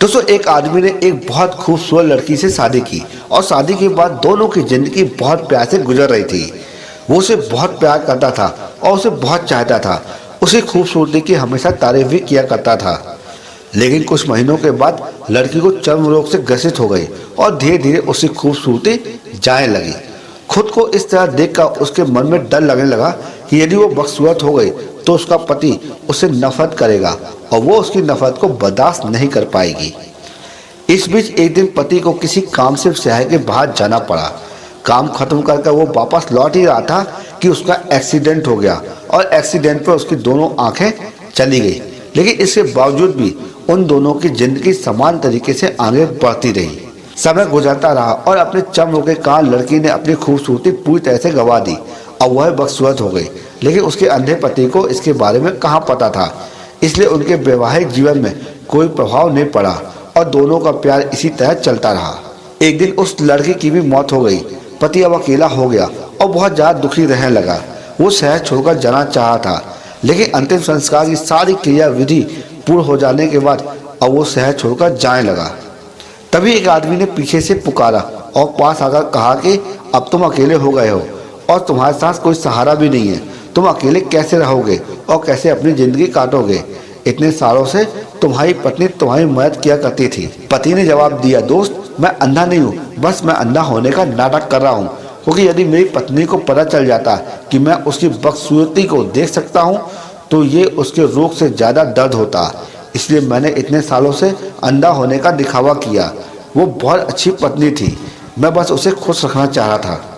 दोस्तों, एक आदमी ने एक बहुत खूबसूरत लड़की से शादी की और शादी के बाद दोनों की जिंदगी बहुत प्यार से गुजर रही थी। वो उसे बहुत प्यार करता था और उसे बहुत चाहता था। उसी खूबसूरती की हमेशा तारीफ भी किया करता था। लेकिन कुछ महीनों के बाद लड़की को चर्म रोग से ग्रसित हो गई और धीरे धीरे उसकी खूबसूरती जाने लगी। खुद को इस तरह देखकर उसके मन में डर लगने लगा कि यदि वो बदसूरत हो गई तो उसका पति उससे नफरत करेगा और वो उसकी नफरत को बर्दाश्त नहीं कर पाएगी। इस बीच एक दिन पति को किसी काम से शहर के बाहर जाना पड़ा। काम खत्म करके वो वापस लौट ही रहा था कि उसका एक्सीडेंट हो गया और एक्सीडेंट पर उसकी दोनों आंखें चली गई। लेकिन इसके बावजूद भी उन दोनों की जिंदगी समान तरीके से आगे बढ़ती रही। समय गुजरता रहा और अपने चर्म रोग के कारण लड़की ने अपनी खूबसूरती पूरी तरह से गंवा दी और वह बदसूरत हो गई। लेकिन उसके अंधे पति को इसके बारे में कहाँ पता था, इसलिए उनके वैवाहिक जीवन में कोई प्रभाव नहीं पड़ा और दोनों का प्यार इसी तरह चलता रहा। एक दिन उस लड़की की भी मौत हो गई। पति अब अकेला हो गया और बहुत ज़्यादा दुखी रहने लगा। वो शहर छोड़कर जाना चाहा था, लेकिन अंतिम संस्कार की सारी क्रिया विधि पूर्ण हो जाने के बाद अब वो शहर छोड़कर जाने लगा। तभी एक आदमी ने पीछे से पुकारा और पास आकर कहा कि अब तुम अकेले हो गए हो और तुम्हारे साथ कोई सहारा भी नहीं है। तुम अकेले कैसे रहोगे और कैसे अपनी जिंदगी काटोगे? इतने सालों से तुम्हारी पत्नी तुम्हारी मदद किया करती थी। पति ने जवाब दिया, दोस्त, मैं अंधा नहीं हूँ, बस मैं अंधा होने का नाटक कर रहा हूँ, क्योंकि यदि मेरी पत्नी को पता चल जाता कि मैं उसकी बदसूरती को देख सकता हूँ तो ये उसके रोग से ज़्यादा दर्द होता। इसलिए मैंने इतने सालों से अंधा होने का दिखावा किया। वो बहुत अच्छी पत्नी थी, मैं बस उसे खुश रखना चाह रहा था।